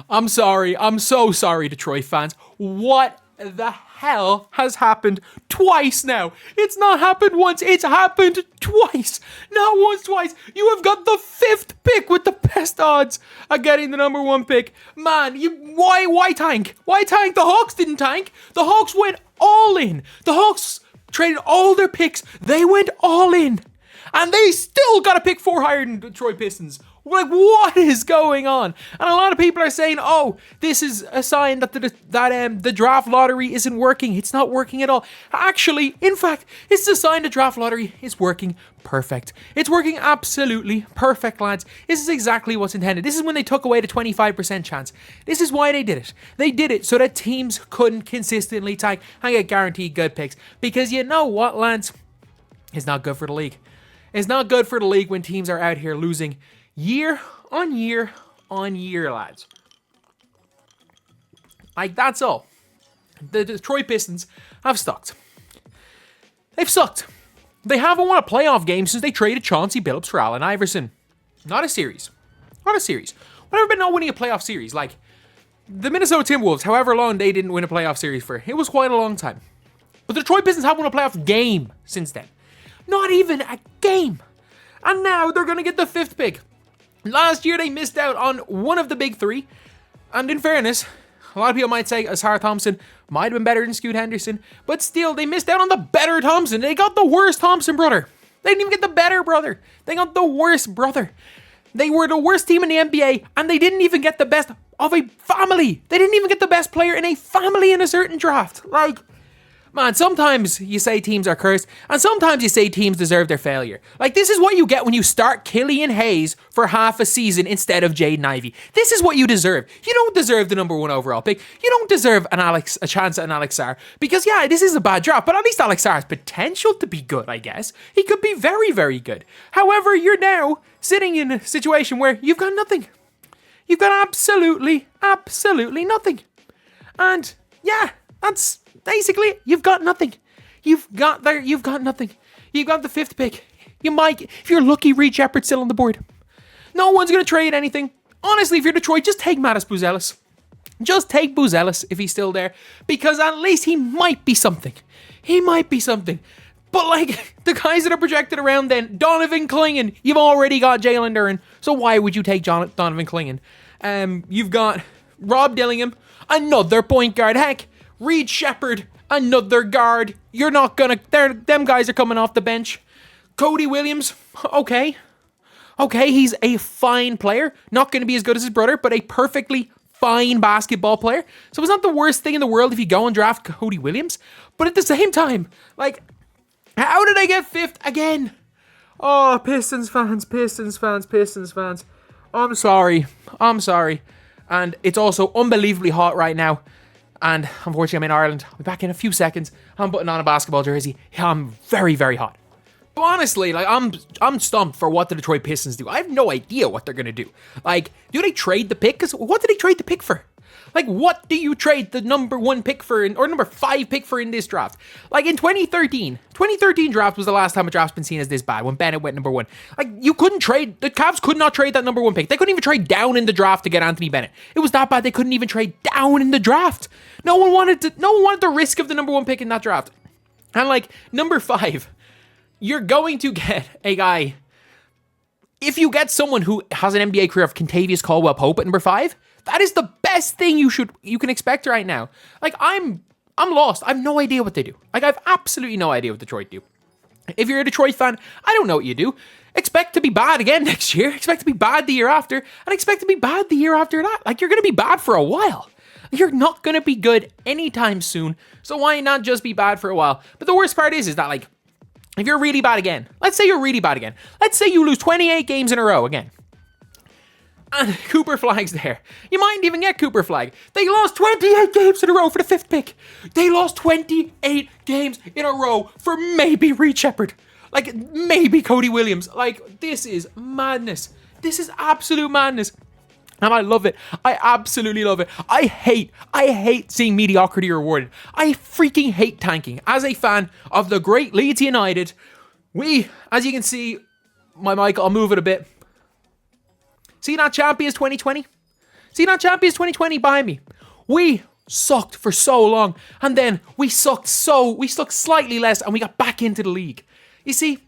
I'm sorry. I'm so sorry, Detroit fans. What the hell has happened twice now? It's not happened once. It's happened twice. Not once, twice. You have got the 5th pick with the best odds of getting the number 1 pick. Man, why tank? Why tank? The Hawks didn't tank. The Hawks went all in. The Hawks traded all their picks. They went all in. And they still got a pick 4 higher than Detroit Pistons. Like, what is going on? And a lot of people are saying, oh, this is a sign that the draft lottery isn't working. It's not working at all. Actually, in fact, it's a sign the draft lottery is working perfect. It's working absolutely perfect, lads. This is exactly what's intended. This is when they took away the 25% chance. This is why they did it. They did it so that teams couldn't consistently tank and get guaranteed good picks. Because you know what, lads? It's not good for the league. It's not good for the league when teams are out here losing year on year on year, lads. Like, that's all. The Detroit Pistons have sucked. They've sucked. They haven't won a playoff game since they traded Chauncey Billups for Allen Iverson. Not a series. Not a series. Whenever been not winning a playoff series. Like, the Minnesota Timberwolves, however long they didn't win a playoff series for, it was quite a long time. But the Detroit Pistons haven't won a playoff game since then. Not even a game. And now they're going to get the 5th pick. Last year they missed out on one of the big 3. And in fairness, a lot of people might say Sarr Thompson might have been better than Scoot Henderson. But still, they missed out on the better Thompson. They got the worst Thompson brother. They didn't even get the better brother. They got the worst brother. They were the worst team in the NBA. And they didn't even get the best of a family. They didn't even get the best player in a family in a certain draft. Like, man, sometimes you say teams are cursed, and sometimes you say teams deserve their failure. Like, this is what you get when you start Killian Hayes for half a season instead of Jaden Ivey. This is what you deserve. You don't deserve the number 1 overall pick. You don't deserve a chance at an Alex Sarr. Because, yeah, this is a bad draft, but at least Alex Sarr has potential to be good, I guess. He could be very, very good. However, you're now sitting in a situation where you've got nothing. You've got absolutely nothing. And, yeah, that's basically, you've got nothing. You've got nothing. You've got the 5th pick. You might, if you're lucky, Reed Shepard's still on the board. No one's going to trade anything. Honestly, if you're Detroit, just take Mattis Buzelis. Just take Buzelis if he's still there. Because at least he might be something. He might be something. But like, the guys that are projected around then, Donovan Clingan, you've already got Jalen Duren. So why would you take Donovan Clingan? You've got Rob Dillingham, another point guard. Heck, Reed Shepard, another guard. You're not gonna... Them guys are coming off the bench. Cody Williams, okay, he's a fine player. Not going to be as good as his brother, but a perfectly fine basketball player. So it's not the worst thing in the world if you go and draft Cody Williams. But at the same time, like, how did I get 5th again? Oh, Pistons fans. I'm sorry. And it's also unbelievably hot right now. And unfortunately, I'm in Ireland. I'll be back in a few seconds. I'm putting on a basketball jersey. I'm very, very hot. But honestly, like, I'm stumped for what the Detroit Pistons do. I have no idea what they're going to do. Like, do they trade the pick? Because what did they trade the pick for? Like, what do you trade the number 1 pick for, or number 5 pick for in this draft? Like, in 2013 draft was the last time a draft's been seen as this bad, when Bennett went number 1. Like, you couldn't trade, the Cavs could not trade that number 1 pick. They couldn't even trade down in the draft to get Anthony Bennett. It was that bad they couldn't even trade down in the draft. No one wanted the risk of the number 1 pick in that draft. And like, number 5, you're going to get a guy, if you get someone who has an NBA career of Kentavious Caldwell-Pope at number 5, that is the best thing you can expect right now. Like, I'm lost. I have no idea what they do. Like, I have absolutely no idea what Detroit do. If you're a Detroit fan, I don't know what you do. Expect to be bad again next year. Expect to be bad the year after. And expect to be bad the year after that. Like, you're going to be bad for a while. You're not going to be good anytime soon. So why not just be bad for a while? But the worst part is that, like, if you're really bad again, let's say you're really bad again. Let's say you lose 28 games in a row again. And Cooper Flagg's there. You mightn't even get Cooper Flagg. They lost 28 games in a row for the 5th pick. They lost 28 games in a row for maybe Reed Shepard. Like, maybe Cody Williams. Like, this is madness. This is absolute madness. And I love it. I absolutely love it. I hate seeing mediocrity rewarded. I freaking hate tanking. As a fan of the great Leeds United, as you can see, my mic, I'll move it a bit. See that Champions 2020? See that Champions 2020 behind me? We sucked for so long, and then we sucked slightly less, and we got back into the league. You see,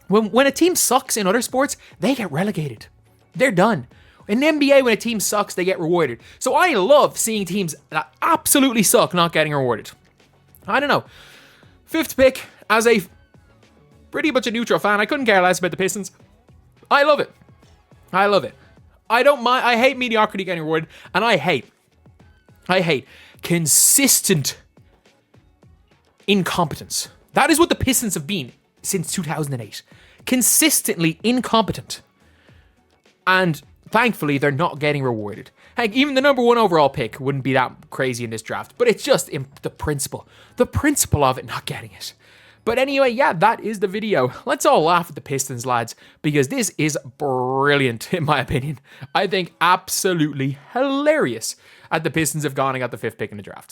when a team sucks in other sports, they get relegated. They're done. In the NBA, when a team sucks, they get rewarded. So I love seeing teams that absolutely suck not getting rewarded. I don't know. 5th pick, as a pretty much a neutral fan, I couldn't care less about the Pistons. I love it. I love it. I don't mind. I hate mediocrity getting rewarded, and I hate consistent incompetence. That is what the Pistons have been since 2008. Consistently incompetent. And thankfully, they're not getting rewarded. Heck, even the number 1 overall pick wouldn't be that crazy in this draft, but it's just the principle of it not getting it. But anyway, yeah, that is the video. Let's all laugh at the Pistons, lads, because this is brilliant, in my opinion. I think absolutely hilarious that the Pistons have gone and got the 5th pick in the draft.